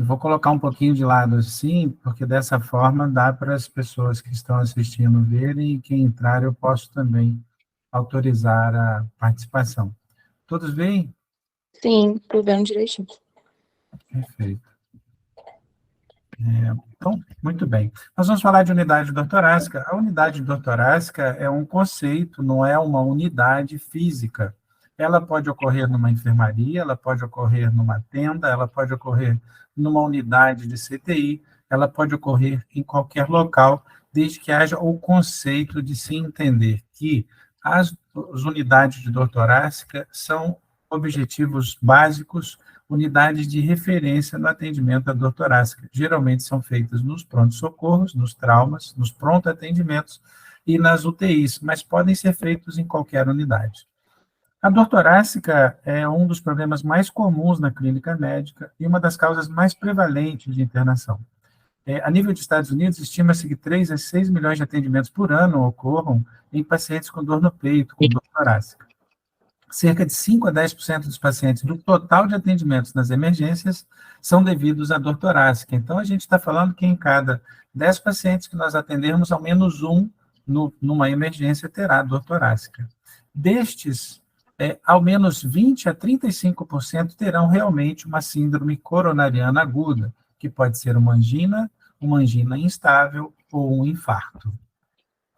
Eu vou colocar um pouquinho de lado assim, porque dessa forma dá para as pessoas que estão assistindo verem e quem entrar eu posso também autorizar a participação. Todos veem? Sim, tô vendo direitinho. Perfeito. Então, muito bem. Nós vamos falar de unidade doutorásica. A unidade doutorásica é um conceito, não é uma unidade física. Ela pode ocorrer numa enfermaria, ela pode ocorrer numa tenda, ela pode ocorrer numa unidade de CTI, ela pode ocorrer em qualquer local, desde que haja o conceito de se entender que as unidades de doutorásica são objetivos básicos, unidades de referência no atendimento à dor torácica. Geralmente são feitas nos pronto-socorros, nos traumas, nos pronto-atendimentos e nas UTIs, mas podem ser feitos em qualquer unidade. A dor torácica é um dos problemas mais comuns na clínica médica e uma das causas mais prevalentes de internação. A nível de Estados Unidos, estima-se que 3 a 6 milhões de atendimentos por ano ocorram em pacientes com dor no peito, com dor torácica. Cerca de 5 a 10% dos pacientes do total de atendimentos nas emergências são devidos à dor torácica. Então, a gente está falando que em cada 10 pacientes que nós atendermos, ao menos um, numa emergência, terá dor torácica. Destes, ao menos 20 a 35% terão realmente uma síndrome coronariana aguda, que pode ser uma angina instável ou um infarto.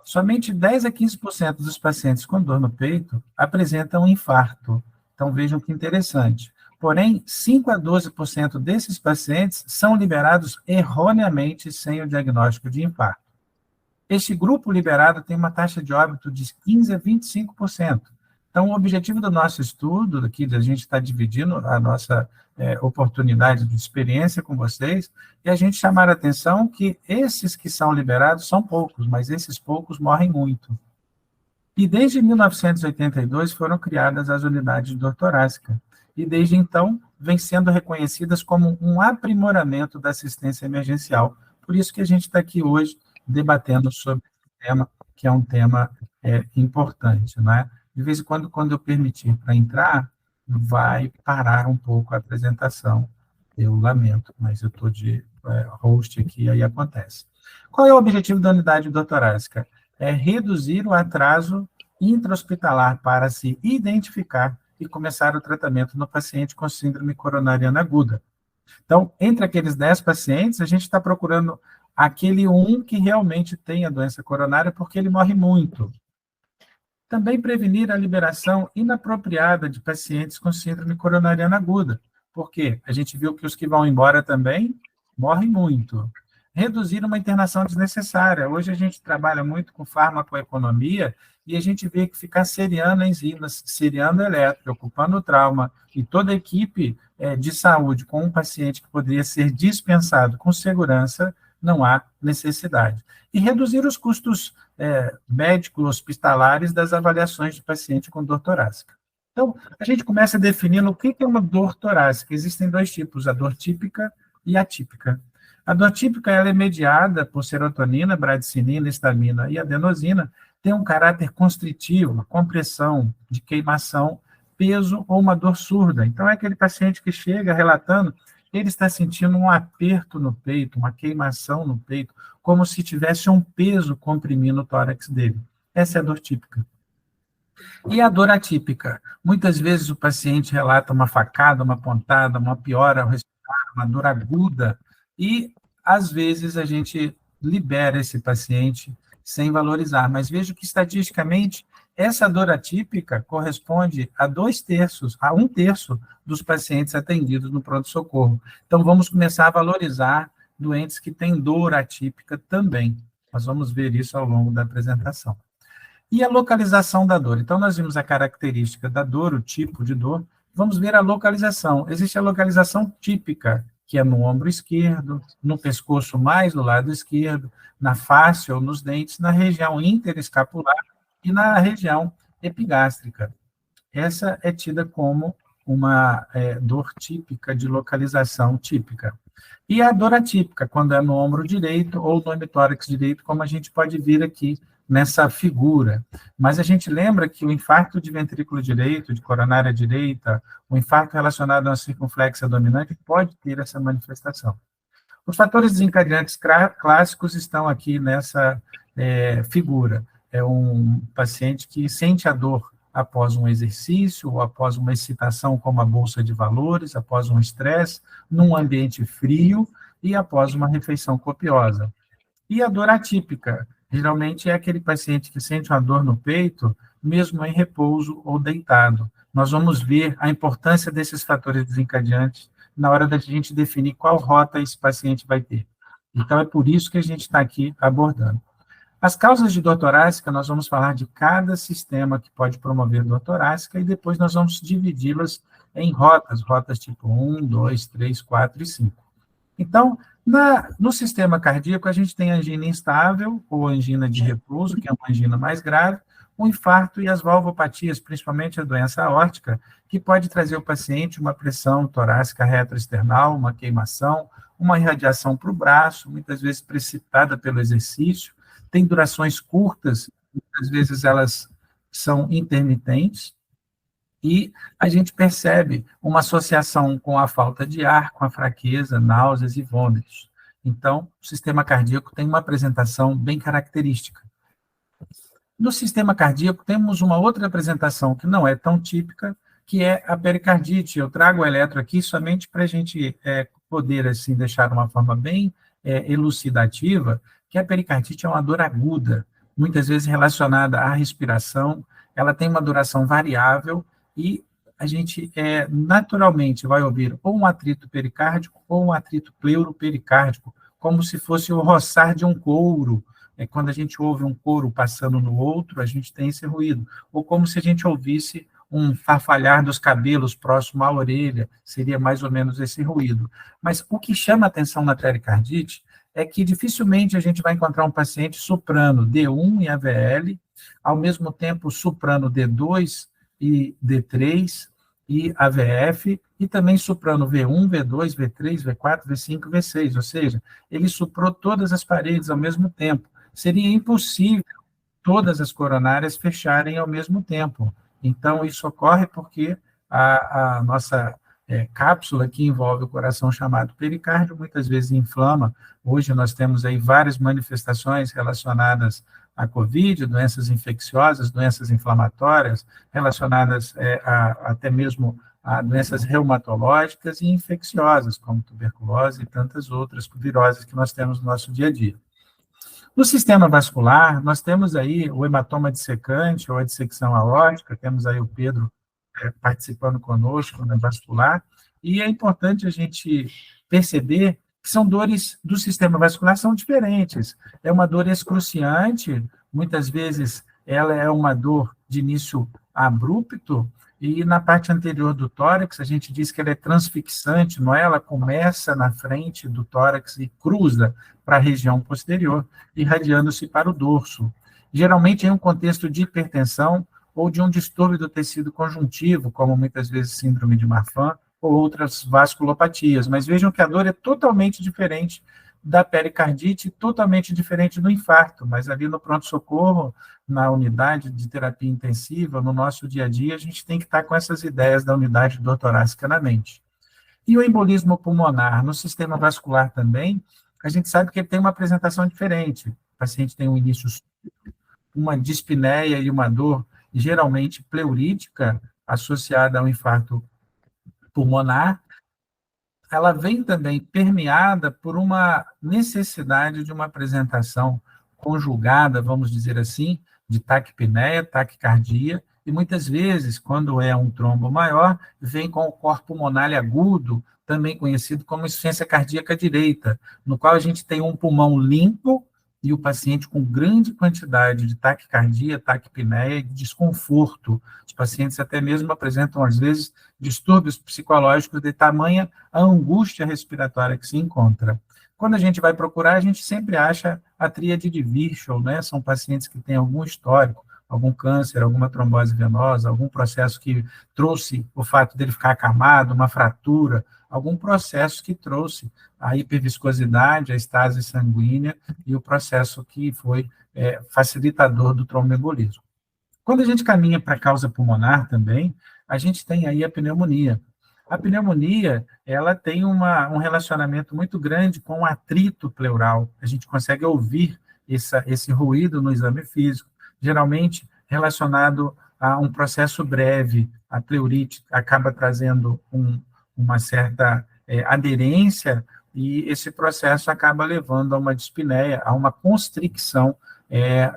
Somente 10 a 15% dos pacientes com dor no peito apresentam um infarto. Então, vejam que interessante. Porém, 5 a 12% desses pacientes são liberados erroneamente sem o diagnóstico de infarto. Este grupo liberado tem uma taxa de óbito de 15 a 25%. Então, o objetivo do nosso estudo, aqui a gente está dividindo a nossa oportunidade de experiência com vocês, e a gente chamar a atenção que esses que são liberados são poucos, mas esses poucos morrem muito. E desde 1982 foram criadas as unidades de dor torácica, e desde então vêm sendo reconhecidas como um aprimoramento da assistência emergencial. Por isso que a gente está aqui hoje debatendo sobre esse tema, que é um tema importante, né? De vez em quando eu permitir para entrar, vai parar um pouco a apresentação. Eu lamento, mas eu estou de host aqui, aí acontece. Qual é o objetivo da unidade de dor torácica? É reduzir o atraso intra-hospitalar para se identificar e começar o tratamento no paciente com síndrome coronariana aguda. Então, entre aqueles 10 pacientes, a gente está procurando aquele um que realmente tem a doença coronária, porque ele morre muito. Também prevenir a liberação inapropriada de pacientes com síndrome coronariana aguda, porque a gente viu que os que vão embora também morrem muito. Reduzir uma internação desnecessária. Hoje a gente trabalha muito com farmacoeconomia e a gente vê que ficar seriando enzimas, seriando eletro, ocupando o trauma e toda a equipe de saúde com um paciente que poderia ser dispensado com segurança, não há necessidade. E reduzir os custos médicos hospitalares das avaliações de paciente com dor torácica. Então, a gente começa definindo o que é uma dor torácica. Existem dois tipos, a dor típica e atípica. A dor típica ela é mediada por serotonina, bradicinina, histamina e adenosina, tem um caráter constritivo, compressão, de queimação, peso ou uma dor surda. Então, é aquele paciente que chega relatando, ele está sentindo um aperto no peito, uma queimação no peito, como se tivesse um peso comprimindo o tórax dele. Essa é a dor típica. E a dor atípica? Muitas vezes o paciente relata uma facada, uma pontada, uma piora ao respirar, uma dor aguda, e às vezes a gente libera esse paciente sem valorizar. Mas vejo que estatisticamente essa dor atípica corresponde a 2/3, a 1/3 dos pacientes atendidos no pronto-socorro. Então, vamos começar a valorizar doentes que têm dor atípica também. Nós vamos ver isso ao longo da apresentação. E a localização da dor? Então, nós vimos a característica da dor, o tipo de dor. Vamos ver a localização. Existe a localização típica, que é no ombro esquerdo, no pescoço mais do lado esquerdo, na face ou nos dentes, na região interescapular e na região epigástrica. Essa é tida como uma dor típica de localização típica. E a dor atípica, quando é no ombro direito ou no hemitórax direito, como a gente pode ver aqui nessa figura. Mas a gente lembra que o infarto de ventrículo direito, de coronária direita, o infarto relacionado a uma circunflexia dominante pode ter essa manifestação. Os fatores desencadeantes clássicos estão aqui nessa figura. É um paciente que sente a dor após um exercício, ou após uma excitação como a bolsa de valores, após um estresse, num ambiente frio e após uma refeição copiosa. E a dor atípica, geralmente é aquele paciente que sente uma dor no peito, mesmo em repouso ou deitado. Nós vamos ver a importância desses fatores desencadeantes na hora da gente definir qual rota esse paciente vai ter. Então, é por isso que a gente está aqui abordando. As causas de dor torácica, nós vamos falar de cada sistema que pode promover dor torácica e depois nós vamos dividi-las em rotas tipo 1, 2, 3, 4 e 5. Então, no sistema cardíaco, a gente tem angina instável, ou angina de repouso, que é uma angina mais grave, o infarto e as valvopatias, principalmente a doença aórtica, que pode trazer ao paciente uma pressão torácica retroesternal, uma queimação, uma irradiação para o braço, muitas vezes precipitada pelo exercício, tem durações curtas, muitas vezes elas são intermitentes, e a gente percebe uma associação com a falta de ar, com a fraqueza, náuseas e vômitos. Então, o sistema cardíaco tem uma apresentação bem característica. No sistema cardíaco, temos uma outra apresentação que não é tão típica, que é a pericardite. Eu trago o eletro aqui somente para a gente poder assim, deixar de uma forma bem elucidativa, que a pericardite é uma dor aguda, muitas vezes relacionada à respiração, ela tem uma duração variável e a gente naturalmente vai ouvir ou um atrito pericárdico ou um atrito pleuropericárdico, como se fosse o roçar de um couro. Quando a gente ouve um couro passando no outro, a gente tem esse ruído. Ou como se a gente ouvisse um farfalhar dos cabelos próximo à orelha, seria mais ou menos esse ruído. Mas o que chama a atenção na pericardite é que dificilmente a gente vai encontrar um paciente soprano D1 e AVL, ao mesmo tempo soprano D2 e D3 e AVF, e também soprano V1, V2, V3, V4, V5, V6, ou seja, ele soprou todas as paredes ao mesmo tempo. Seria impossível todas as coronárias fecharem ao mesmo tempo. Então, isso ocorre porque a nossa cápsula que envolve o coração chamado pericárdio, muitas vezes inflama. Hoje nós temos aí várias manifestações relacionadas à COVID, doenças infecciosas, doenças inflamatórias, relacionadas até mesmo a doenças reumatológicas e infecciosas, como tuberculose e tantas outras viroses que nós temos no nosso dia a dia. No sistema vascular, nós temos aí o hematoma dissecante ou a dissecção aórtica, temos aí o Pedro participando conosco na vascular, e é importante a gente perceber que são dores do sistema vascular são diferentes. É uma dor excruciante, muitas vezes ela é uma dor de início abrupto, e na parte anterior do tórax, a gente diz que ela é transfixante, não é? Ela começa na frente do tórax e cruza para a região posterior, irradiando-se para o dorso. Geralmente em um contexto de hipertensão ou de um distúrbio do tecido conjuntivo, como muitas vezes síndrome de Marfan ou outras vasculopatias. Mas vejam que a dor é totalmente diferente da pericardite, totalmente diferente do infarto, mas ali no pronto-socorro, na unidade de terapia intensiva, no nosso dia a dia, a gente tem que estar com essas ideias da unidade de dor torácica na mente. E o embolismo pulmonar, no sistema vascular também, a gente sabe que ele tem uma apresentação diferente. O paciente tem um início, uma dispneia e uma dor geralmente pleurítica, associada ao infarto pulmonar. Ela vem também permeada por uma necessidade de uma apresentação conjugada, vamos dizer assim, de taquipneia, taquicardia, e muitas vezes, quando é um trombo maior, vem com o corpo pulmonar agudo, também conhecido como insuficiência cardíaca direita, no qual a gente tem um pulmão limpo e o paciente com grande quantidade de taquicardia, taquipneia e desconforto. Os pacientes até mesmo apresentam, às vezes, distúrbios psicológicos de tamanha a angústia respiratória que se encontra. Quando a gente vai procurar, a gente sempre acha a tríade de Virchow, né? São pacientes que têm algum histórico, algum câncer, alguma trombose venosa, algum processo que trouxe o fato dele ficar acamado, uma fratura, algum processo que trouxe a hiperviscosidade, a estase sanguínea e o processo que foi facilitador do tromboembolismo. Quando a gente caminha para a causa pulmonar também, a gente tem aí a pneumonia. A pneumonia, ela tem um relacionamento muito grande com o atrito pleural. A gente consegue ouvir esse ruído no exame físico, geralmente relacionado a um processo breve. A pleurite acaba trazendo uma certa aderência e esse processo acaba levando a uma dispneia, a uma constricção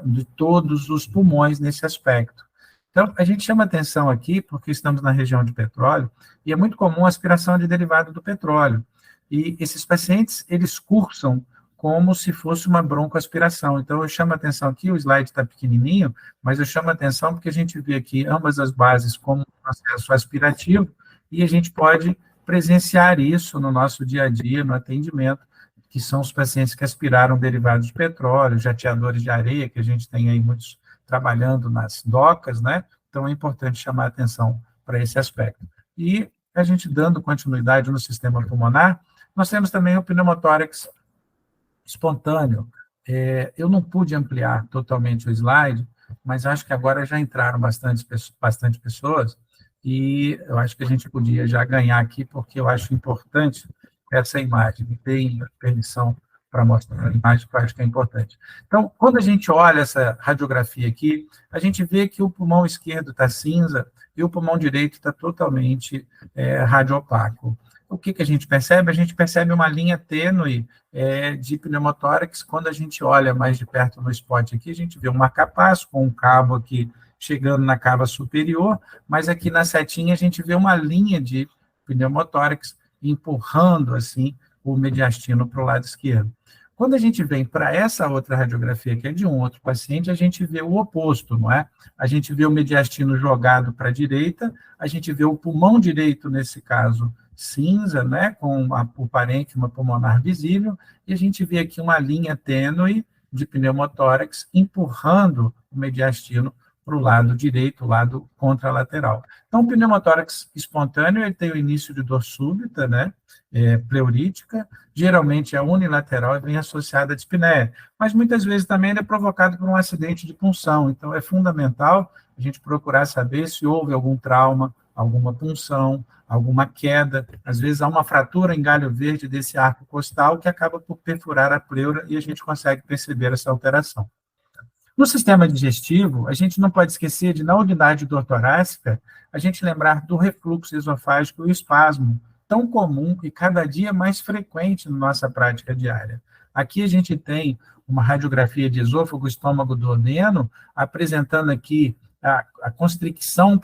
de todos os pulmões nesse aspecto. Então, a gente chama atenção aqui, porque estamos na região de petróleo, e é muito comum a aspiração de derivado do petróleo. E esses pacientes, eles cursam como se fosse uma broncoaspiração. Então, eu chamo atenção aqui, o slide está pequenininho, mas eu chamo atenção porque a gente vê aqui ambas as bases como um processo aspirativo, e a gente pode presenciar isso no nosso dia a dia, no atendimento, que são os pacientes que aspiraram derivados de petróleo, jateadores de areia, que a gente tem aí muitos trabalhando nas docas, né? Então, é importante chamar atenção para esse aspecto. E a gente dando continuidade no sistema pulmonar, nós temos também o pneumotórax espontâneo. Eu não pude ampliar totalmente o slide, mas acho que agora já entraram bastante pessoas, e eu acho que a gente podia já ganhar aqui, porque eu acho importante essa imagem. Me deem permissão para mostrar a imagem, que eu acho que é importante. Então, quando a gente olha essa radiografia aqui, a gente vê que o pulmão esquerdo está cinza e o pulmão direito está totalmente radiopaco. O que a gente percebe? A gente percebe uma linha tênue de pneumotórax. Quando a gente olha mais de perto no spot aqui, a gente vê um marca-passo com um cabo aqui chegando na cava superior, mas aqui na setinha a gente vê uma linha de pneumotórax empurrando, assim, o mediastino para o lado esquerdo. Quando a gente vem para essa outra radiografia, que é de um outro paciente, a gente vê o oposto, não é? A gente vê o mediastino jogado para a direita, a gente vê o pulmão direito, nesse caso, cinza, né, com o parênquima pulmonar visível, e a gente vê aqui uma linha tênue de pneumotórax empurrando o mediastino para o lado direito, o lado contralateral. Então, o pneumotórax espontâneo, ele tem o início de dor súbita, né, pleurítica, geralmente é unilateral e vem associada à dispneia, mas muitas vezes também ele é provocado por um acidente de punção, então é fundamental a gente procurar saber se houve algum trauma, alguma punção, alguma queda, às vezes há uma fratura em galho verde desse arco costal que acaba por perfurar a pleura e a gente consegue perceber essa alteração. No sistema digestivo, a gente não pode esquecer de, na unidade dor torácica, a gente lembrar do refluxo esofágico e o espasmo, tão comum e cada dia mais frequente na nossa prática diária. Aqui a gente tem uma radiografia de esôfago, estômago, duodeno, apresentando aqui a constricção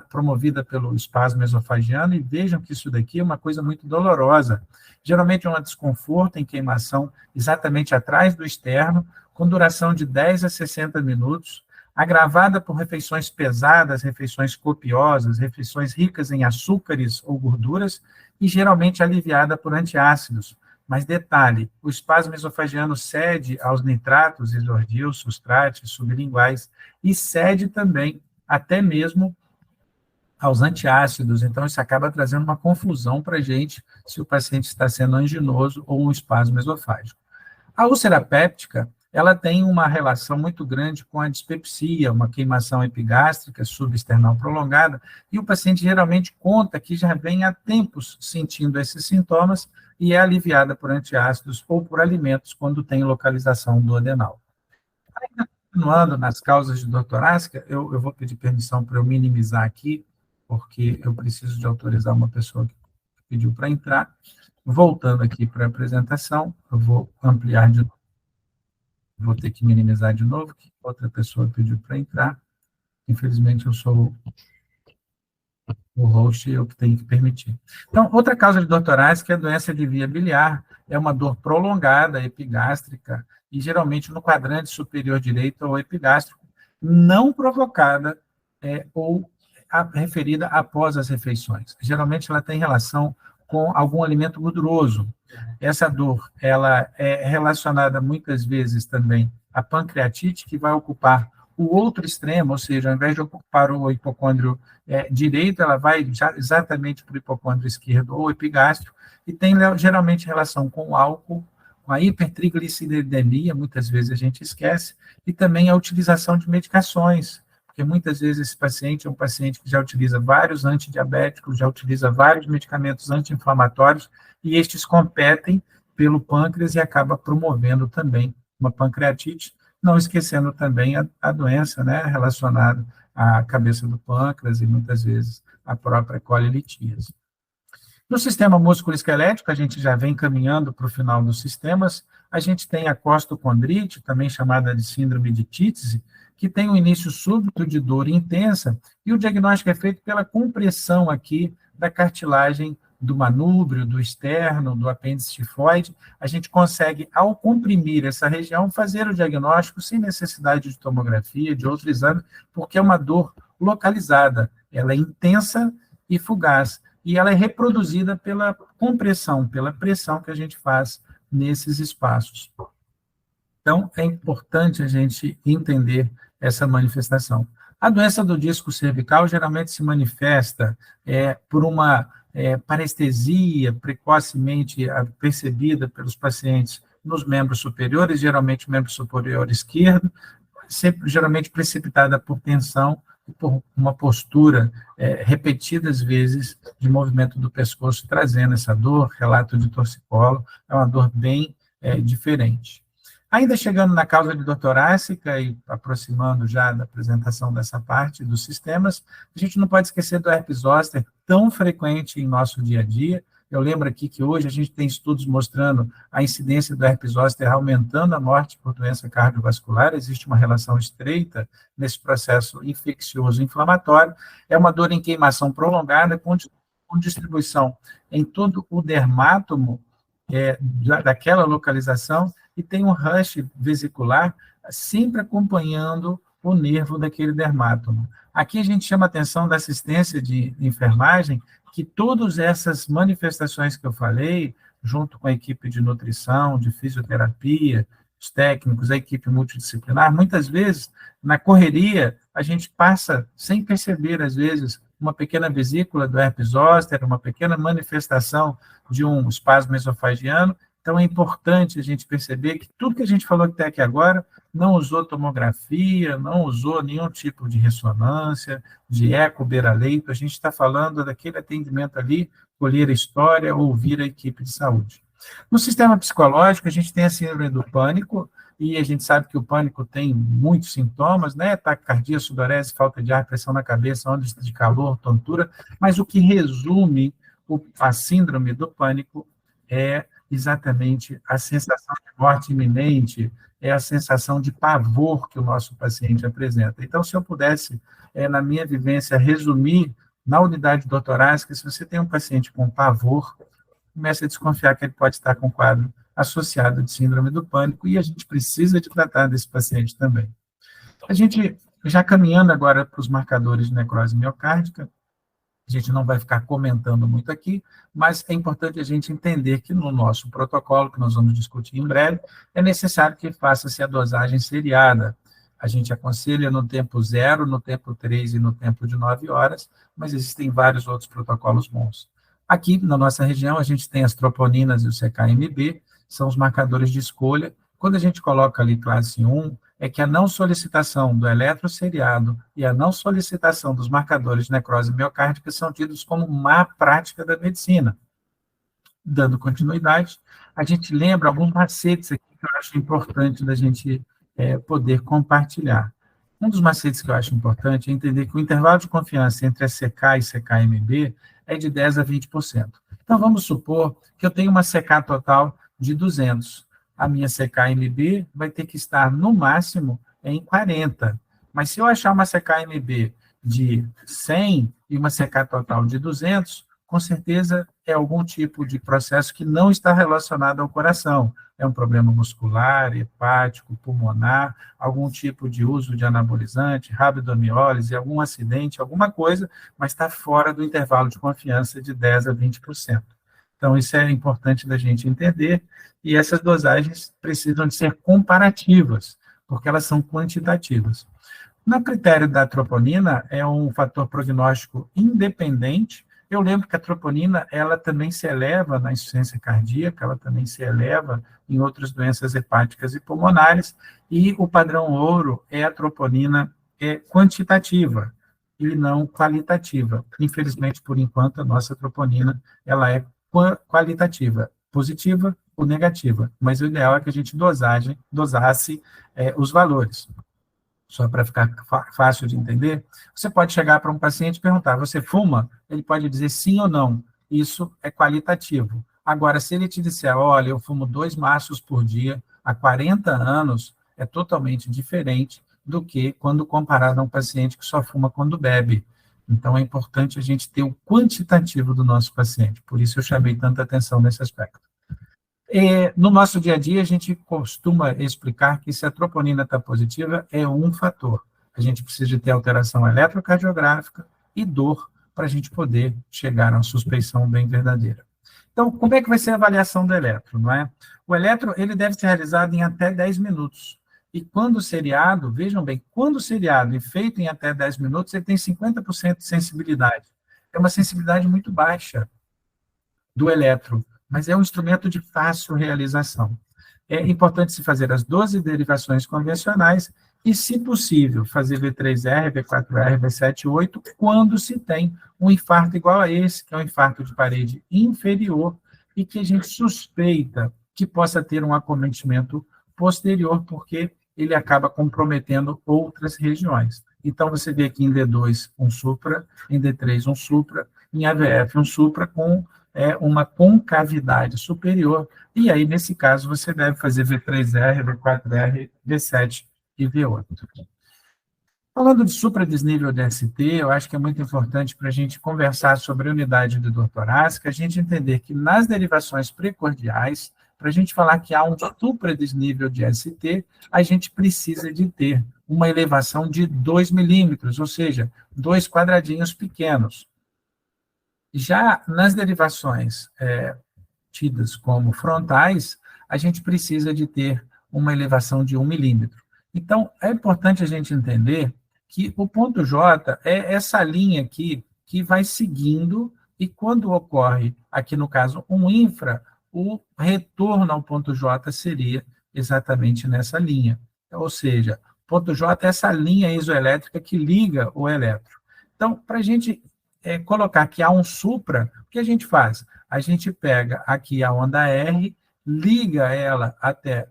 promovida pelo espasmo esofagiano, e vejam que isso daqui é uma coisa muito dolorosa. Geralmente é um desconforto em queimação exatamente atrás do externo, com duração de 10 a 60 minutos, agravada por refeições pesadas, refeições copiosas, refeições ricas em açúcares ou gorduras, e geralmente aliviada por antiácidos. Mas detalhe, o espasmo esofagiano cede aos nitratos, isordil, sustrates, sublinguais, e cede também até mesmo aos antiácidos. Então, isso acaba trazendo uma confusão para a gente se o paciente está sendo anginoso ou um espasmo esofágico. A úlcera péptica, ela tem uma relação muito grande com a dispepsia, uma queimação epigástrica subesternal prolongada, e o paciente geralmente conta que já vem há tempos sentindo esses sintomas e é aliviada por antiácidos ou por alimentos quando tem localização duodenal. Ainda continuando nas causas de dor torácica, eu vou pedir permissão para eu minimizar aqui, porque eu preciso de autorizar uma pessoa que pediu para entrar. Voltando aqui para a apresentação, eu vou ampliar de novo. Vou ter que minimizar de novo, que outra pessoa pediu para entrar. Infelizmente, eu sou o host e eu que tenho que permitir. Então, outra causa de dor torácica é a doença de via biliar. É uma dor prolongada, epigástrica, e geralmente no quadrante superior direito ou epigástrico, não provocada ou referida após as refeições. Geralmente, ela tem relação com algum alimento gorduroso. Essa dor, ela é relacionada muitas vezes também à pancreatite, que vai ocupar O outro extremo, ou seja, ao invés de ocupar o hipocôndrio direito, ela vai exatamente para o hipocôndrio esquerdo ou epigástreo, e tem geralmente relação com o álcool, com a hipertrigliceridemia, muitas vezes a gente esquece, e também a utilização de medicações, porque muitas vezes esse paciente é um paciente que já utiliza vários antidiabéticos, já utiliza vários medicamentos anti-inflamatórios, e estes competem pelo pâncreas e acaba promovendo também uma pancreatite, não esquecendo também a doença, né, relacionada à cabeça do pâncreas e muitas vezes a própria colelitíase. No sistema músculo-esquelético, a gente já vem caminhando para o final dos sistemas, a gente tem a costocondrite, também chamada de síndrome de Tietze, que tem um início súbito de dor intensa, e o diagnóstico é feito pela compressão aqui da cartilagem do manúbrio, do externo, do apêndice tifoide. A gente consegue, ao comprimir essa região, fazer o diagnóstico sem necessidade de tomografia, de outro exame, porque é uma dor localizada, ela é intensa e fugaz, e ela é reproduzida pela compressão, pela pressão que a gente faz nesses espaços. Então, é importante a gente entender essa manifestação. A doença do disco cervical geralmente se manifesta por uma parestesia precocemente percebida pelos pacientes nos membros superiores, geralmente o membro superior esquerdo, sempre, geralmente precipitada por tensão e por uma postura repetidas vezes de movimento do pescoço, trazendo essa dor, relato de torcicolo, é uma dor bem diferente. Ainda chegando na causa de dor torácica e aproximando já da apresentação dessa parte dos sistemas, a gente não pode esquecer do herpes zoster, tão frequente em nosso dia a dia. Eu lembro aqui que hoje a gente tem estudos mostrando a incidência do herpes zoster aumentando a morte por doença cardiovascular, existe uma relação estreita nesse processo infeccioso inflamatório, é uma dor em queimação prolongada com distribuição em todo o dermátomo daquela localização, e tem um rush vesicular sempre acompanhando o nervo daquele dermátomo. Aqui a gente chama a atenção da assistência de enfermagem, que todas essas manifestações que eu falei, junto com a equipe de nutrição, de fisioterapia, os técnicos, a equipe multidisciplinar, muitas vezes, na correria, a gente passa, sem perceber, às vezes, uma pequena vesícula do herpes zoster, uma pequena manifestação de um espasmo esofagiano. Então, é importante a gente perceber que tudo que a gente falou até aqui agora não usou tomografia, não usou nenhum tipo de ressonância, de eco beira-leito. A gente está falando daquele atendimento ali, colher a história, ouvir a equipe de saúde. No sistema psicológico, a gente tem a síndrome do pânico, e a gente sabe que o pânico tem muitos sintomas, né? Taquicardia, sudorese, falta de ar, pressão na cabeça, ondas de calor, tontura, mas o que resume a síndrome do pânico é exatamente a sensação de morte iminente, é a sensação de pavor que o nosso paciente apresenta. Então, se eu pudesse, na minha vivência, resumir na unidade doutorásica, se você tem um paciente com pavor, comece a desconfiar que ele pode estar com quadro associado de síndrome do pânico, e a gente precisa de tratar desse paciente também. A gente, já caminhando agora para os marcadores de necrose miocárdica, a gente não vai ficar comentando muito aqui, mas é importante a gente entender que no nosso protocolo, que nós vamos discutir em breve, é necessário que faça-se a dosagem seriada. A gente aconselha no tempo 0, no tempo 3 e no tempo de 9 horas, mas existem vários outros protocolos bons. Aqui, na nossa região, a gente tem as troponinas e o CKMB, são os marcadores de escolha. Quando a gente coloca ali classe 1, é que a não solicitação do eletroseriado e a não solicitação dos marcadores de necrose miocárdica são tidos como má prática da medicina. Dando continuidade, a gente lembra alguns macetes aqui que eu acho importante da gente poder compartilhar. Um dos macetes que eu acho importante é entender que o intervalo de confiança entre a CK e CKMB é de 10% a 20%. Então, vamos supor que eu tenho uma CK total de 200. A minha CKMB vai ter que estar, no máximo, em 40. Mas se eu achar uma CKMB de 100 e uma CK total de 200, com certeza é algum tipo de processo que não está relacionado ao coração. É um problema muscular, hepático, pulmonar, algum tipo de uso de anabolizante, rabdomiólise, algum acidente, alguma coisa, mas está fora do intervalo de confiança de 10% a 20%. Então, isso é importante da gente entender, e essas dosagens precisam de ser comparativas, porque elas são quantitativas. No critério da troponina, é um fator prognóstico independente. Eu lembro que a troponina, ela também se eleva na insuficiência cardíaca, ela também se eleva em outras doenças hepáticas e pulmonares, e o padrão ouro é a troponina quantitativa e não qualitativa. Infelizmente, por enquanto, a nossa troponina, ela é qualitativa, positiva ou negativa, mas o ideal é que a gente dosasse os valores. Só para ficar fácil de entender, você pode chegar para um paciente e perguntar, você fuma? Ele pode dizer sim ou não. Isso é qualitativo. Agora, se ele te disser, olha, eu fumo 2 maços por dia há 40 anos, é totalmente diferente do que quando comparado a um paciente que só fuma quando bebe. Então, é importante a gente ter o quantitativo do nosso paciente. Por isso eu chamei tanta atenção nesse aspecto. No nosso dia a dia, a gente costuma explicar que se a troponina está positiva, é um fator. A gente precisa de ter alteração eletrocardiográfica e dor para a gente poder chegar a uma suspeição bem verdadeira. Então, como é que vai ser a avaliação do eletro, não é? O eletro, ele deve ser realizado em até 10 minutos. E quando seriado, vejam bem, quando seriado e feito em até 10 minutos, ele tem 50% de sensibilidade. É uma sensibilidade muito baixa do eletro, mas é um instrumento de fácil realização. É importante se fazer as 12 derivações convencionais e, se possível, fazer V3R, V4R, V7, 8, quando se tem um infarto igual a esse, que é um infarto de parede inferior e que a gente suspeita que possa ter um acometimento posterior, porque ele acaba comprometendo outras regiões. Então, você vê aqui em D2 um supra, em D3 um supra, em AVF um supra com uma concavidade superior, e aí, nesse caso, você deve fazer V3R, V4R, V7 e V8. Falando de supradesnível de ST, eu acho que é muito importante para a gente conversar sobre a unidade de dor torácica, a gente entender que nas derivações precordiais, para a gente falar que há um supradesnível de ST, a gente precisa de ter uma elevação de 2 milímetros, ou seja, 2 quadradinhos pequenos. Já nas derivações tidas como frontais, a gente precisa de ter uma elevação de 1 milímetro. Então, é importante a gente entender que o ponto J é essa linha aqui que vai seguindo, e quando ocorre, aqui no caso, um infra, o retorno ao ponto J seria exatamente nessa linha. Ou seja, ponto J é essa linha isoelétrica que liga o eletro. Então, para a gente colocar que há um supra, o que a gente faz? A gente pega aqui a onda R, liga ela até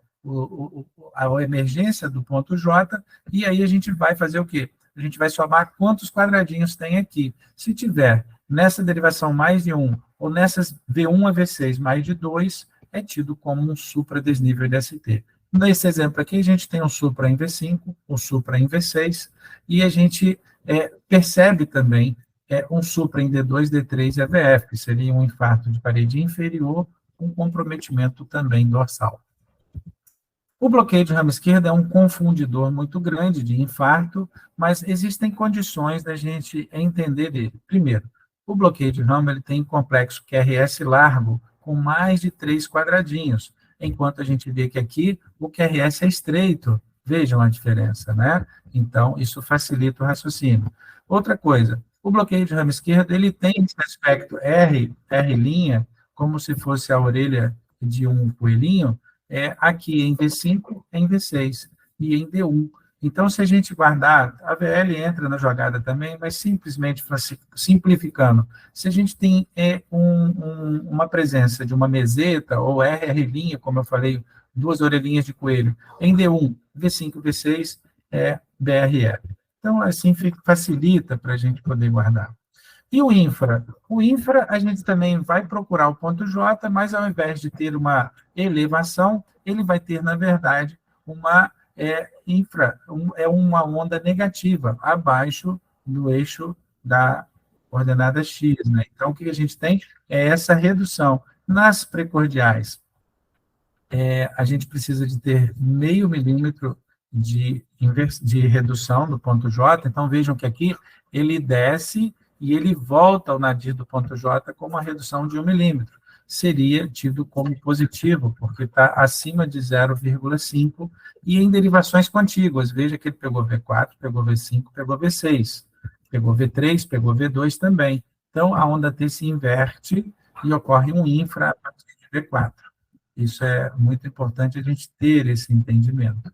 a emergência do ponto J, e aí a gente vai fazer o quê? A gente vai somar quantos quadradinhos tem aqui. Se tiver nessa derivação mais de 1, ou nessas V1 a V6 mais de 2, é tido como um supradesnível de ST. Nesse exemplo aqui, a gente tem um supra em V5, um supra em V6, e a gente percebe também um supra em D2, D3 e AVF, que seria um infarto de parede inferior com comprometimento também dorsal. O bloqueio de ramo esquerdo é um confundidor muito grande de infarto, mas existem condições da gente entender ele. Primeiro, o bloqueio de ramo ele tem complexo QRS largo, com mais de 3 quadradinhos, enquanto a gente vê que aqui o QRS é estreito. Vejam a diferença, né? Então, isso facilita o raciocínio. Outra coisa, o bloqueio de ramo esquerdo, ele tem esse aspecto R', como se fosse a orelha de um coelhinho, aqui em V5, em V6 e em D1. Então, se a gente guardar, a VL entra na jogada também, mas simplesmente simplificando, se a gente tem uma presença de uma meseta ou RR', como eu falei, 2 orelhinhas de coelho, em D1, V5, V6, BRL. Então, assim, facilita para a gente poder guardar. E o infra? O infra, a gente também vai procurar o ponto J, mas ao invés de ter uma elevação, ele vai ter, na verdade, uma uma onda negativa, abaixo do eixo da coordenada X. Né? Então, o que a gente tem é essa redução. Nas precordiais, a gente precisa de ter 0,5 milímetro de redução do ponto J. Então, vejam que aqui ele desce e ele volta ao nadir do ponto J com uma redução de 1 milímetro. seria tido como positivo, porque está acima de 0,5, e em derivações contíguas. Veja que ele pegou V4, pegou V5, pegou V6, pegou V3, pegou V2 também. Então, a onda T se inverte e ocorre um infra a partir de V4. Isso é muito importante a gente ter esse entendimento.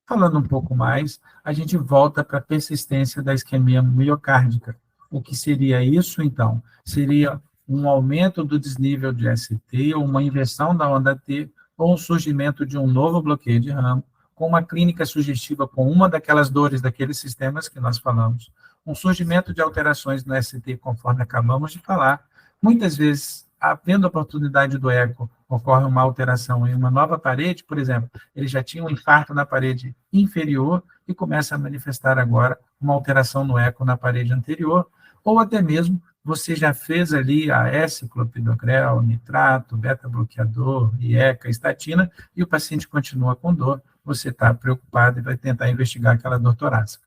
Falando um pouco mais, a gente volta para a persistência da isquemia miocárdica. O que seria isso, então? Seria um aumento do desnível de ST, ou uma inversão da onda T, ou um surgimento de um novo bloqueio de ramo, com uma clínica sugestiva com uma daquelas dores daqueles sistemas que nós falamos, um surgimento de alterações no ST, conforme acabamos de falar. Muitas vezes, havendo oportunidade do eco, ocorre uma alteração em uma nova parede, por exemplo, ele já tinha um infarto na parede inferior e começa a manifestar agora uma alteração no eco na parede anterior, ou até mesmo você já fez ali a S-clopidogrel, nitrato, beta-bloqueador, IECA, estatina, e o paciente continua com dor, você está preocupado e vai tentar investigar aquela dor torácica.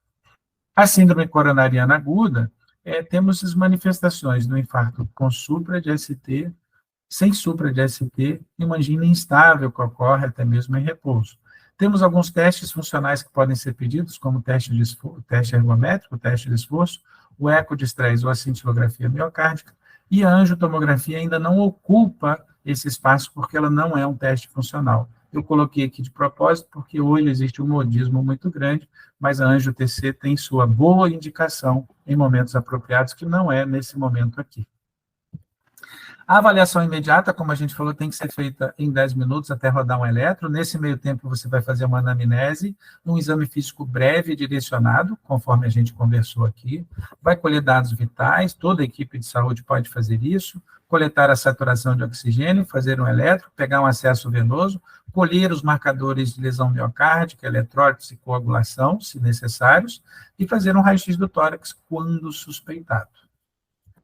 A síndrome coronariana aguda, temos as manifestações do infarto com supra de ST, sem supra de ST, e uma angina instável que ocorre até mesmo em repouso. Temos alguns testes funcionais que podem ser pedidos, como teste ergométrico, teste de esforço, o eco de estresse ou a cintilografia miocárdica, e a angiotomografia ainda não ocupa esse espaço porque ela não é um teste funcional. Eu coloquei aqui de propósito porque hoje existe um modismo muito grande, mas a angio-TC tem sua boa indicação em momentos apropriados, que não é nesse momento aqui. A avaliação imediata, como a gente falou, tem que ser feita em 10 minutos até rodar um eletro. Nesse meio tempo, você vai fazer uma anamnese, um exame físico breve e direcionado, conforme a gente conversou aqui. Vai colher dados vitais, toda a equipe de saúde pode fazer isso, coletar a saturação de oxigênio, fazer um eletro, pegar um acesso venoso, colher os marcadores de lesão miocárdica, eletrólitos e coagulação, se necessários, e fazer um raio-x do tórax quando suspeitado.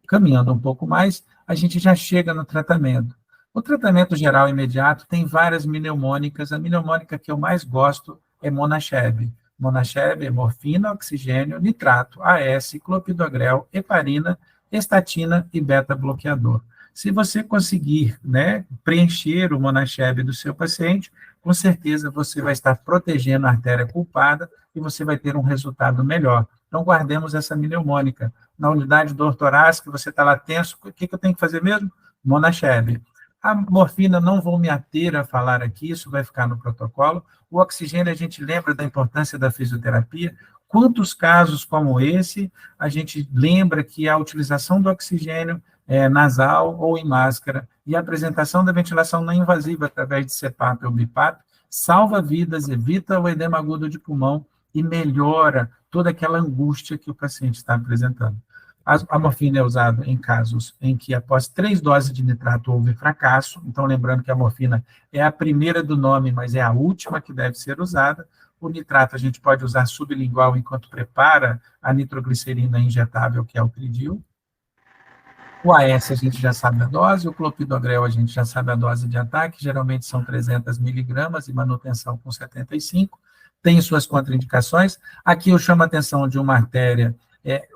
Caminhando um pouco mais, a gente já chega no tratamento. O tratamento geral imediato tem várias mnemônicas. A mnemônica que eu mais gosto é Monacheb. Monacheb é morfina, oxigênio, nitrato, AS, clopidogrel, heparina, estatina e beta-bloqueador. Se você conseguir, preencher o Monacheb do seu paciente, com certeza você vai estar protegendo a artéria culpada e você vai ter um resultado melhor. Então, guardemos essa mnemônica. Na unidade de dor torácica, você está lá tenso, o que eu tenho que fazer mesmo? Monacheb. A morfina, não vou me ater a falar aqui, isso vai ficar no protocolo. O oxigênio, a gente lembra da importância da fisioterapia. Quantos casos como esse, a gente lembra que a utilização do oxigênio nasal ou em máscara e a apresentação da ventilação não invasiva através de CPAP ou BIPAP salva vidas, evita o edema agudo de pulmão e melhora toda aquela angústia que o paciente está apresentando. A morfina é usada em casos em que, após 3 doses de nitrato, houve fracasso. Então, lembrando que a morfina é a primeira do nome, mas é a última que deve ser usada. O nitrato a gente pode usar sublingual enquanto prepara a nitroglicerina injetável, que é o Tridil. O AS a gente já sabe a dose, o clopidogrel a gente já sabe a dose de ataque, geralmente são 300 miligramas e manutenção com 75. Tem suas contraindicações. Aqui eu chamo a atenção de uma artéria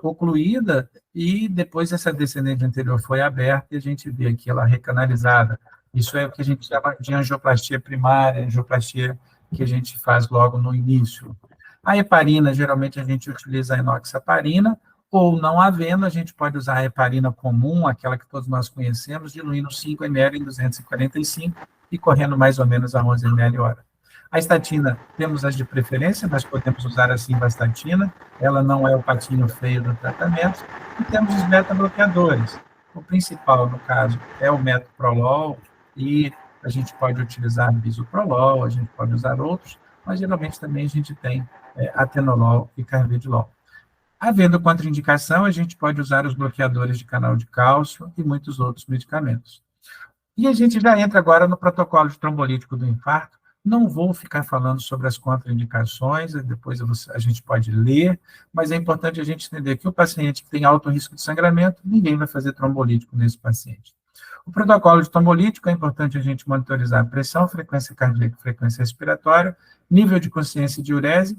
ocluída e depois essa descendente anterior foi aberta e a gente vê aqui ela recanalizada. Isso é o que a gente chama de angioplastia primária, angioplastia que a gente faz logo no início. A heparina, geralmente a gente utiliza a enoxaparina, ou não havendo, a gente pode usar a heparina comum, aquela que todos nós conhecemos, diluindo 5 ml em 245 e correndo mais ou menos a 11 ml hora. A estatina, temos as de preferência, mas podemos usar a simvastatina, ela não é o patinho feio do tratamento, e temos os beta-bloqueadores. O principal, no caso, é o metoprolol, e a gente pode utilizar bisoprolol, a gente pode usar outros, mas geralmente também a gente tem atenolol e carvedilol. Havendo contraindicação, a gente pode usar os bloqueadores de canal de cálcio e muitos outros medicamentos. E a gente já entra agora no protocolo de trombolítico do infarto. Não vou ficar falando sobre as contraindicações, depois a gente pode ler, mas é importante a gente entender que o paciente que tem alto risco de sangramento, ninguém vai fazer trombolítico nesse paciente. O protocolo de trombolítico é importante a gente monitorizar a pressão, frequência cardíaca, frequência respiratória, nível de consciência e diurese,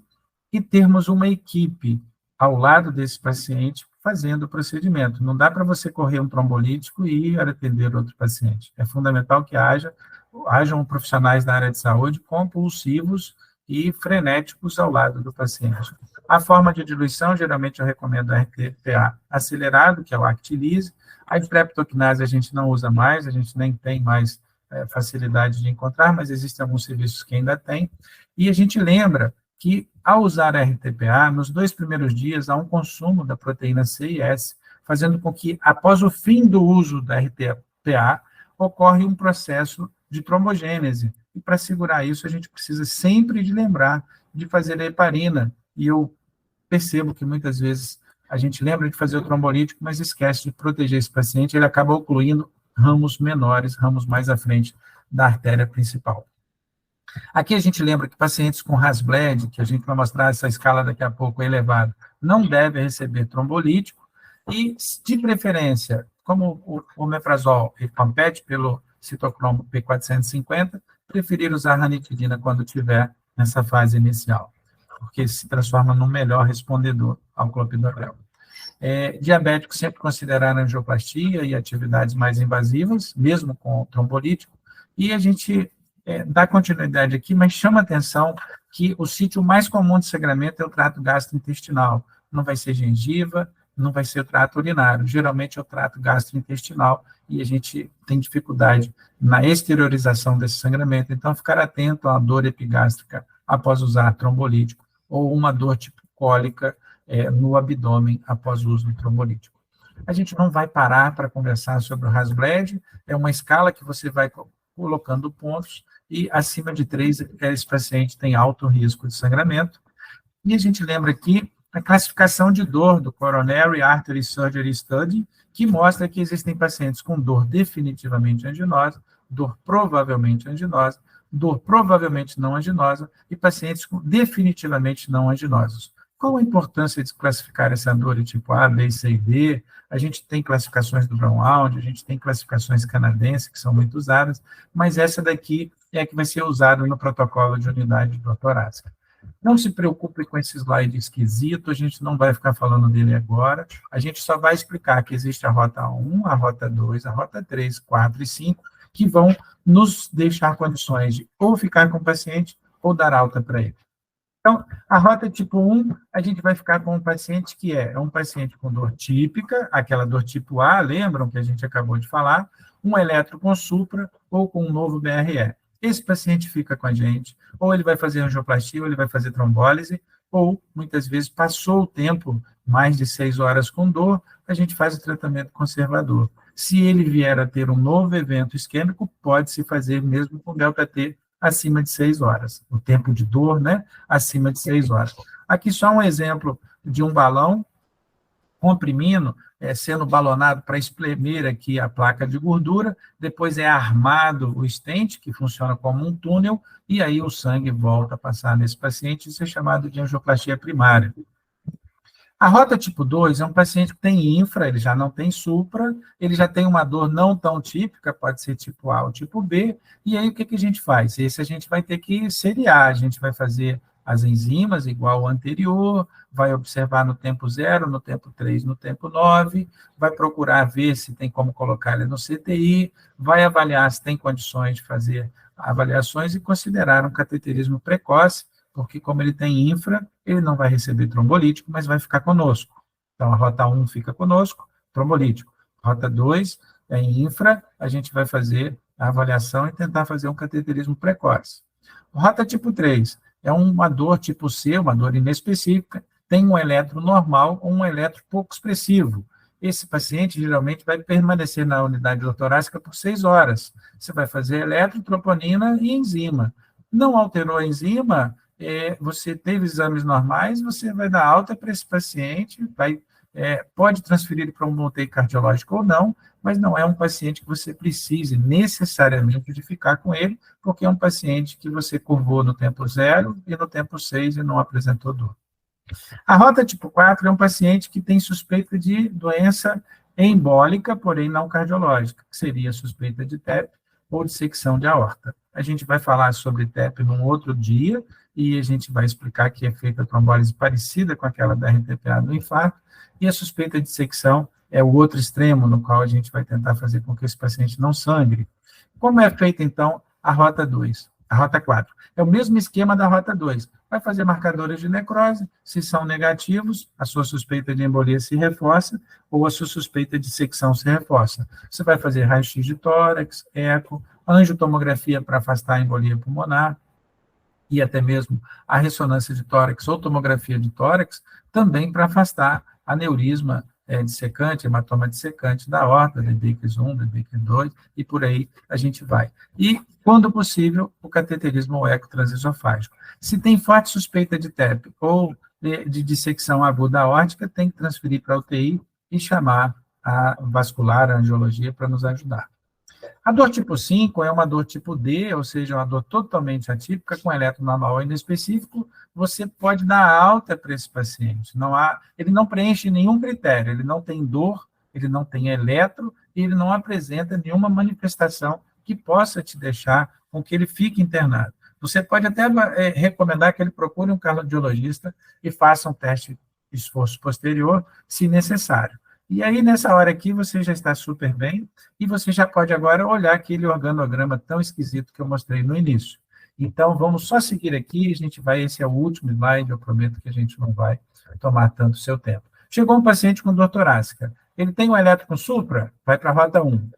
e termos uma equipe ao lado desse paciente, fazendo o procedimento. Não dá para você correr um trombolítico e ir atender outro paciente. É fundamental que hajam profissionais da área de saúde compulsivos e frenéticos ao lado do paciente. A forma de diluição, geralmente eu recomendo a RTPA acelerado, que é o Actilise. A streptokinase a gente não usa mais, a gente nem tem mais facilidade de encontrar, mas existem alguns serviços que ainda têm. E a gente lembra que, ao usar a RTPA, nos 2 primeiros dias há um consumo da proteína C e S, fazendo com que, após o fim do uso da RTPA, ocorre um processo de trombogênese. E para segurar isso, a gente precisa sempre de lembrar de fazer a heparina. E eu percebo que muitas vezes a gente lembra de fazer o trombolítico, mas esquece de proteger esse paciente, ele acaba ocluindo ramos menores, ramos mais à frente da artéria principal. Aqui a gente lembra que pacientes com Hasbled, que a gente vai mostrar essa escala daqui a pouco elevada, não devem receber trombolítico, e, de preferência, como o omeprazol compete pelo citocromo P450, preferir usar ranitidina quando tiver nessa fase inicial, porque se transforma num melhor respondedor ao clopidogrel. Diabéticos sempre consideraram angioplastia e atividades mais invasivas, mesmo com trombolítico, e a gente dá continuidade aqui, mas chama atenção que o sítio mais comum de sangramento é o trato gastrointestinal. Não vai ser gengiva, não vai ser o trato urinário, geralmente é o trato gastrointestinal, e a gente tem dificuldade na exteriorização desse sangramento, então ficar atento à dor epigástrica após usar trombolítico, ou uma dor tipo cólica no abdômen após o uso do trombolítico. A gente não vai parar para conversar sobre o Hasbled, é uma escala que você vai colocando pontos, e acima de 3, esse paciente tem alto risco de sangramento. E a gente lembra aqui a classificação de dor do Coronary Artery Surgery Study, que mostra que existem pacientes com dor definitivamente anginosa, dor provavelmente anginosa, dor provavelmente não anginosa e pacientes com definitivamente não anginosos. Qual a importância de classificar essa dor de tipo A, B, C e D? A gente tem classificações do Brown-Wound, a gente tem classificações canadenses que são muito usadas, mas essa daqui é a que vai ser usada no protocolo de unidade de dor torácica. Não se preocupe com esse slide esquisito, a gente não vai ficar falando dele agora, a gente só vai explicar que existe a rota 1, a rota 2, a rota 3, 4 e 5, que vão nos deixar condições de ou ficar com o paciente ou dar alta para ele. Então, a rota tipo 1, a gente vai ficar com um paciente que é um paciente com dor típica, aquela dor tipo A, lembram que a gente acabou de falar, um eletro com supra ou com um novo BRE. Esse paciente fica com a gente, ou ele vai fazer angioplastia, ou ele vai fazer trombólise, ou, muitas vezes, passou o tempo, mais de 6 horas com dor, a gente faz o tratamento conservador. Se ele vier a ter um novo evento isquêmico, pode-se fazer mesmo com delta-T acima de 6 horas. O tempo de dor, né? Acima de 6 horas. Aqui só um exemplo de um balão comprimindo, sendo balonado para espremer aqui a placa de gordura, depois é armado o stent, que funciona como um túnel, e aí o sangue volta a passar nesse paciente, isso é chamado de angioplastia primária. A rota tipo 2 é um paciente que tem infra, ele já não tem supra, ele já tem uma dor não tão típica, pode ser tipo A ou tipo B, e aí o que a gente faz? Esse a gente vai ter que seriar, a gente vai fazer as enzimas igual ao anterior, vai observar no tempo 0, no tempo 3, no tempo 9, vai procurar ver se tem como colocar ele no CTI, vai avaliar se tem condições de fazer avaliações e considerar um cateterismo precoce, porque como ele tem infra, ele não vai receber trombolítico, mas vai ficar conosco. Então, a rota 1 fica conosco, trombolítico. Rota 2 é em infra, a gente vai fazer a avaliação e tentar fazer um cateterismo precoce. Rota tipo 3 é uma dor tipo C, uma dor inespecífica, tem um eletro normal ou um eletro pouco expressivo. Esse paciente geralmente vai permanecer na unidade torácica por 6 horas. Você vai fazer eletro, troponina e enzima. Não alterou a enzima, você teve exames normais, você vai dar alta para esse paciente, pode transferir para um UTI cardiológico ou não, mas não é um paciente que você precise necessariamente de ficar com ele, porque é um paciente que você curvou no tempo 0 e no tempo 6 e não apresentou dor. A rota tipo 4 é um paciente que tem suspeita de doença embólica, porém não cardiológica, que seria suspeita de TEP, ou dissecção de aorta. A gente vai falar sobre TEP num outro dia, e a gente vai explicar que é feita a trombólise parecida com aquela da RTPA do infarto, e a suspeita de dissecção é o outro extremo, no qual a gente vai tentar fazer com que esse paciente não sangre. Como é feita, então, a rota 2, a rota 4? É o mesmo esquema da rota 2. Vai fazer marcadores de necrose, se são negativos, a sua suspeita de embolia se reforça, ou a sua suspeita de dissecção se reforça. Você vai fazer raio-x de tórax, eco, angiotomografia para afastar a embolia pulmonar, e até mesmo a ressonância de tórax ou tomografia de tórax, também para afastar aneurisma dissecante, hematoma dissecante da aorta, DBICS 1, DBICS 2, e por aí a gente vai. E, quando possível, o cateterismo ou eco transesofágico. Se tem forte suspeita de TEP ou de dissecção aguda aórtica, tem que transferir para a UTI e chamar a vascular, a angiologia, para nos ajudar. A dor tipo 5 é uma dor tipo D, ou seja, uma dor totalmente atípica, com eletro normal ou inespecífico. Você pode dar alta para esse paciente. Ele não preenche nenhum critério, ele não tem dor, ele não tem eletro, e ele não apresenta nenhuma manifestação que possa te deixar com que ele fique internado. Você pode até recomendar que ele procure um cardiologista e faça um teste de esforço posterior, se necessário. E aí, nessa hora aqui, você já está super bem, e você já pode agora olhar aquele organograma tão esquisito que eu mostrei no início. Então, vamos só seguir aqui, esse é o último slide, eu prometo que a gente não vai tomar tanto seu tempo. Chegou um paciente com dor torácica, ele tem um eletro com supra, vai para a rota 1.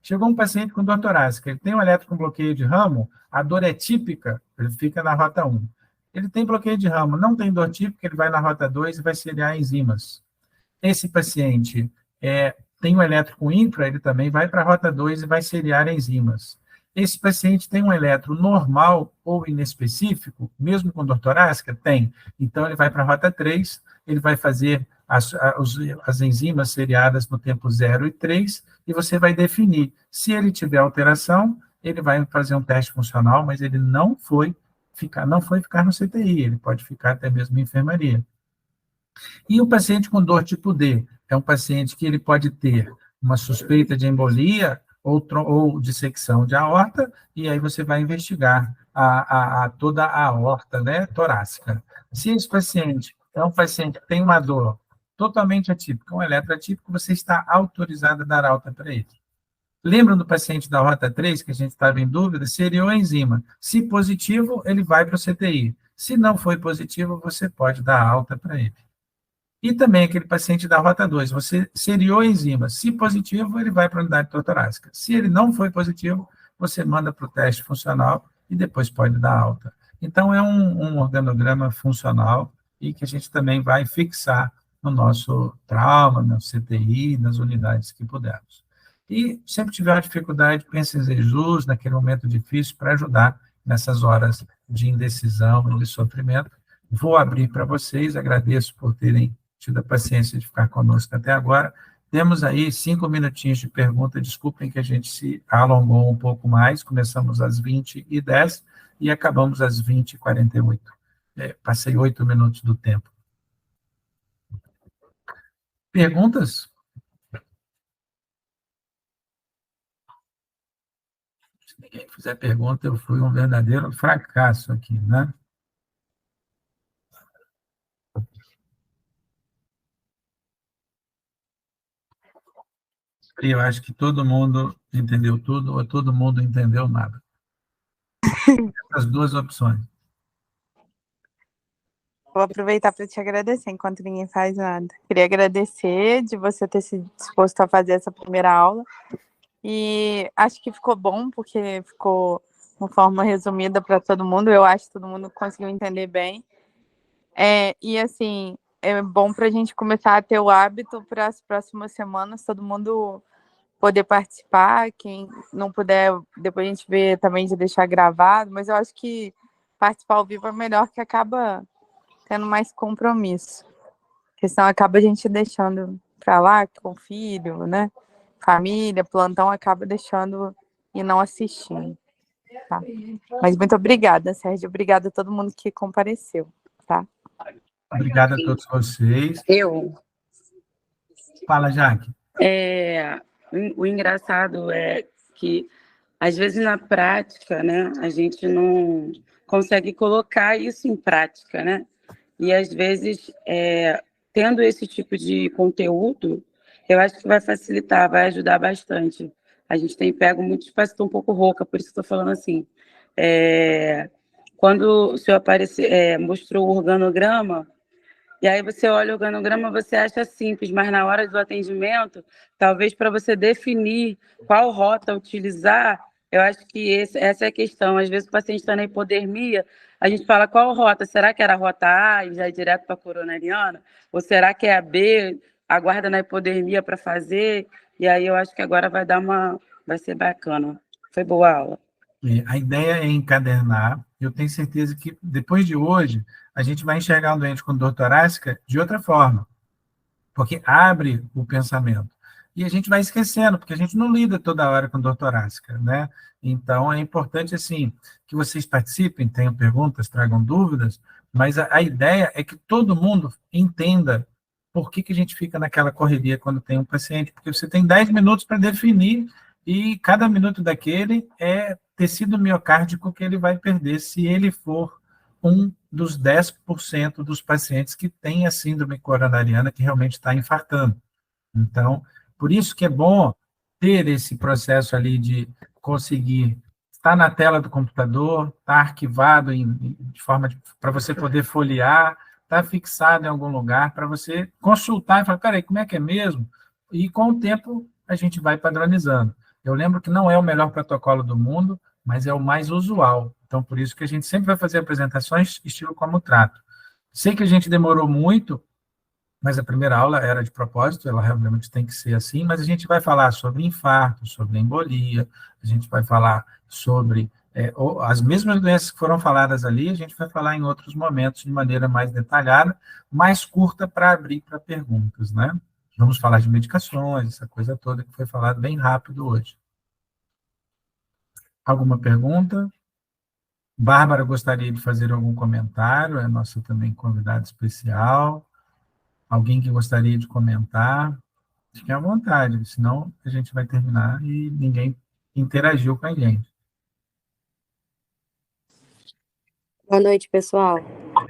Chegou um paciente com dor torácica, ele tem um eletro com bloqueio de ramo, a dor é típica, ele fica na rota 1. Ele tem bloqueio de ramo, não tem dor típica, ele vai na rota 2 e vai seriar enzimas. Esse paciente tem um eletro com infra, ele também vai para a rota 2 e vai seriar enzimas. Esse paciente tem um eletro normal ou inespecífico, mesmo com dor torácica? Tem. Então, ele vai para a rota 3, ele vai fazer as enzimas seriadas no tempo 0 e 3, e você vai definir. Se ele tiver alteração, ele vai fazer um teste funcional, mas ele não foi ficar no CTI, ele pode ficar até mesmo em enfermaria. E o paciente com dor tipo D é um paciente que ele pode ter uma suspeita de embolia ou dissecção de aorta, e aí você vai investigar toda a aorta, né, torácica. Se esse paciente é um paciente que tem uma dor totalmente atípica, um eletroatípico, você está autorizado a dar alta para ele. Lembram do paciente da rota 3, que a gente estava em dúvida? Seria a enzima. Se positivo, ele vai para o CTI. Se não foi positivo, você pode dar alta para ele. E também aquele paciente da rota 2, você seriou a enzima. Se positivo, ele vai para a unidade torácica. Se ele não foi positivo, você manda para o teste funcional e depois pode dar alta. Então, é um organograma funcional e que a gente também vai fixar no nosso trauma, no CTI, nas unidades que pudermos. E sempre tiver uma dificuldade, pense em Jesus, naquele momento difícil, para ajudar nessas horas de indecisão e de sofrimento. Vou abrir para vocês, agradeço por terem tido a paciência de ficar conosco até agora. Temos aí 5 minutinhos de pergunta, desculpem que a gente se alongou um pouco mais, começamos às 20h10 e acabamos às 20h48. Passei 8 minutos do tempo. Perguntas? Se ninguém fizer pergunta, eu fui um verdadeiro fracasso aqui, né? Eu acho que todo mundo entendeu tudo ou todo mundo entendeu nada. As duas opções. Vou aproveitar para te agradecer enquanto ninguém faz nada. Queria agradecer de você ter se disposto a fazer essa primeira aula. E acho que ficou bom, porque ficou uma forma resumida para todo mundo. Eu acho que todo mundo conseguiu entender bem. E, assim, é bom para a gente começar a ter o hábito para as próximas semanas, todo mundo poder participar. Quem não puder, depois a gente vê também de deixar gravado. Mas eu acho que participar ao vivo é melhor, que acaba tendo mais compromisso. Porque senão acaba a gente deixando para lá com o filho, né? Família, plantão, acaba deixando e não assistindo. Tá? Mas muito obrigada, Sérgio. Obrigada a todo mundo que compareceu. Tá? Obrigado a todos vocês. Fala, Jaque. O engraçado é que às vezes na prática, né, a gente não consegue colocar isso em prática, né? E às vezes, tendo esse tipo de conteúdo, eu acho que vai facilitar, vai ajudar bastante. A gente tem pego muito espaço, estou um pouco rouca, por isso estou falando assim. Quando o senhor mostrou o organograma, e aí você olha o organograma, você acha simples, mas na hora do atendimento, talvez para você definir qual rota utilizar, eu acho que essa é a questão. Às vezes o paciente está na hipodermia, a gente fala qual rota? Será que era a rota A e já é direto para a coronariana? Ou será que é a B, aguarda na hipodermia para fazer? E aí eu acho que agora vai ser bacana. Foi boa a aula. A ideia é encadernar. Eu tenho certeza que, depois de hoje, a gente vai enxergar um doente com dor torácica de outra forma, porque abre o pensamento. E a gente vai esquecendo, porque a gente não lida toda hora com dor torácica, né? Então, é importante, assim, que vocês participem, tenham perguntas, tragam dúvidas, mas a ideia é que todo mundo entenda por que a gente fica naquela correria quando tem um paciente, porque você tem 10 minutos para definir e cada minuto daquele é tecido miocárdico que ele vai perder se ele for um dos 10% dos pacientes que tem a síndrome coronariana que realmente está infartando. Então, por isso que é bom ter esse processo ali de conseguir estar na tela do computador, estar arquivado de forma para você poder folhear, estar fixado em algum lugar para você consultar e falar, peraí, como é que é mesmo? E com o tempo a gente vai padronizando. Eu lembro que não é o melhor protocolo do mundo, mas é o mais usual. Então, por isso que a gente sempre vai fazer apresentações estilo como trato. Sei que a gente demorou muito, mas a primeira aula era de propósito, ela realmente tem que ser assim, mas a gente vai falar sobre infarto, sobre embolia, a gente vai falar sobre as mesmas doenças que foram faladas ali, a gente vai falar em outros momentos de maneira mais detalhada, mais curta para abrir para perguntas, né? Vamos falar de medicações, essa coisa toda que foi falada bem rápido hoje. Alguma pergunta? Bárbara gostaria de fazer algum comentário, é nossa também convidada especial. Alguém que gostaria de comentar? Fique à vontade, senão a gente vai terminar e ninguém interagiu com a gente. Boa noite, pessoal.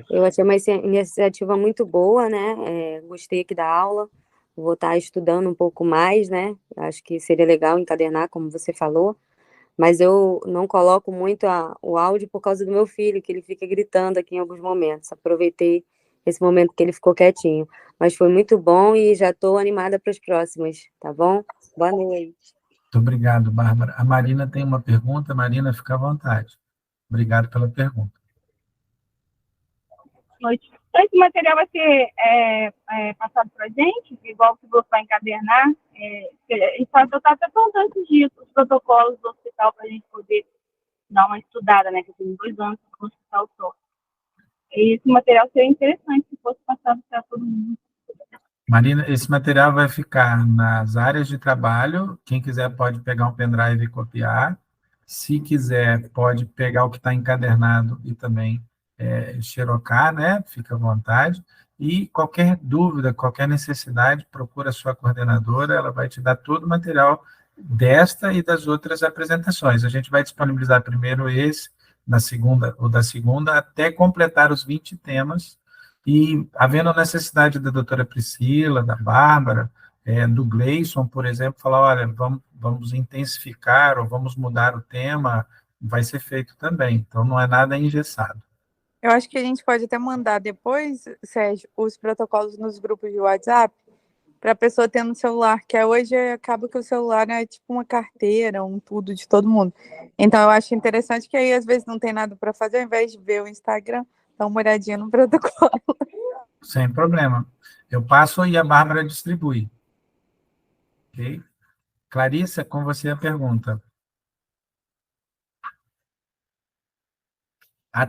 Eu achei uma iniciativa muito boa, né? Gostei aqui da aula. Vou estar estudando um pouco mais, né? Acho que seria legal encadernar, como você falou. Mas eu não coloco muito o áudio por causa do meu filho, que ele fica gritando aqui em alguns momentos. Aproveitei esse momento que ele ficou quietinho. Mas foi muito bom e já estou animada para as próximas, tá bom? Boa noite. Muito obrigado, Bárbara. A Marina tem uma pergunta. Marina, fica à vontade. Obrigado pela pergunta. Noite. Então, esse material vai ser passado para a gente, igual que você vai encadernar. Eu estava até perguntando esses dias os protocolos do hospital para a gente poder dar uma estudada, né? Que eu tenho 2 anos no hospital só. E esse material seria interessante se fosse passado para todo mundo. Marina, esse material vai ficar nas áreas de trabalho. Quem quiser pode pegar um pendrive e copiar. Se quiser, pode pegar o que está encadernado e também xerocar, né? Fica à vontade. E qualquer dúvida, qualquer necessidade, procura a sua coordenadora, ela vai te dar todo o material desta e das outras apresentações. A gente vai disponibilizar primeiro esse, da segunda, até completar os 20 temas. E, havendo a necessidade da doutora Priscila, da Bárbara, do Gleison, por exemplo, falar, olha, vamos intensificar ou vamos mudar o tema, vai ser feito também. Então, não é nada engessado. Eu acho que a gente pode até mandar depois, Sérgio, os protocolos nos grupos de WhatsApp, para a pessoa ter no celular, que hoje acaba que o celular é tipo uma carteira, um tudo de todo mundo. Então, eu acho interessante que aí, às vezes, não tem nada para fazer, ao invés de ver o Instagram, dá uma olhadinha no protocolo. Sem problema. Eu passo e a Bárbara distribui. Ok? Clarissa, com você a pergunta.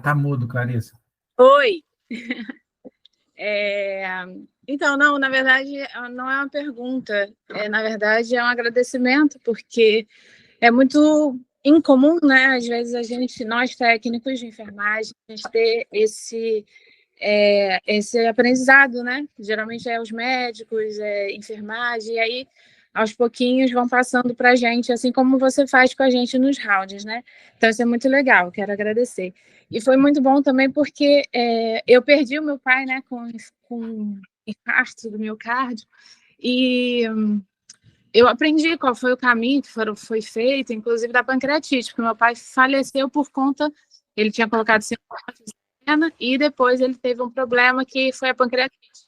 Tá mudo, Clarissa. Oi! Então, não, na verdade, não é uma pergunta. Na verdade, é um agradecimento, porque é muito incomum, né? Às vezes nós técnicos de enfermagem, a gente ter esse aprendizado, né? Geralmente é os médicos, enfermagem, e aí aos pouquinhos vão passando para a gente, assim como você faz com a gente nos rounds, né? Então, isso é muito legal, quero agradecer. E foi muito bom também porque eu perdi o meu pai, né, com infarto do miocárdio, e eu aprendi qual foi o caminho que foi feito, inclusive da pancreatite, porque meu pai faleceu por conta, ele tinha colocado cisterna e depois ele teve um problema que foi a pancreatite,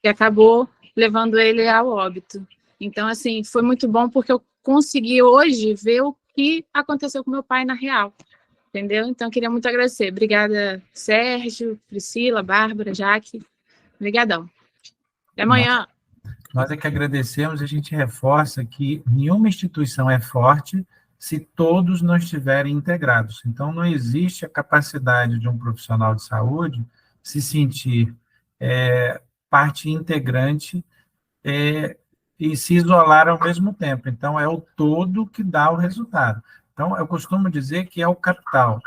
que acabou levando ele ao óbito. Então, assim, foi muito bom porque eu consegui hoje ver o que aconteceu com meu pai na real, entendeu? Então, queria muito agradecer. Obrigada, Sérgio, Priscila, Bárbara, Jaque. Obrigadão. Até amanhã. Nós é que agradecemos, a gente reforça que nenhuma instituição é forte se todos não estiverem integrados. Então, não existe a capacidade de um profissional de saúde se sentir parte integrante e se isolar ao mesmo tempo. Então, é o todo que dá o resultado. Então, eu costumo dizer que é o capital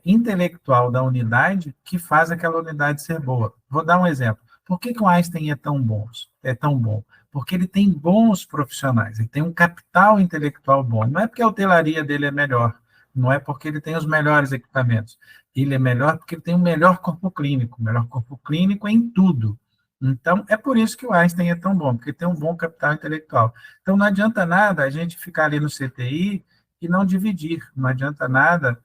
intelectual da unidade que faz aquela unidade ser boa. Vou dar um exemplo. Por que o Einstein é tão bom? Porque ele tem bons profissionais, ele tem um capital intelectual bom. Não é porque a hotelaria dele é melhor, não é porque ele tem os melhores equipamentos. Ele é melhor porque ele tem o melhor corpo clínico em tudo. Então, é por isso que o Einstein é tão bom, porque tem um bom capital intelectual. Então, não adianta nada a gente ficar ali no CTI e não dividir, não adianta nada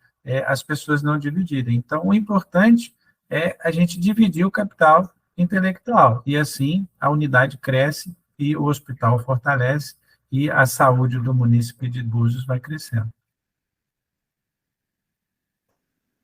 as pessoas não dividirem. Então, o importante é a gente dividir o capital intelectual, e assim a unidade cresce e o hospital fortalece e a saúde do município de Búzios vai crescendo.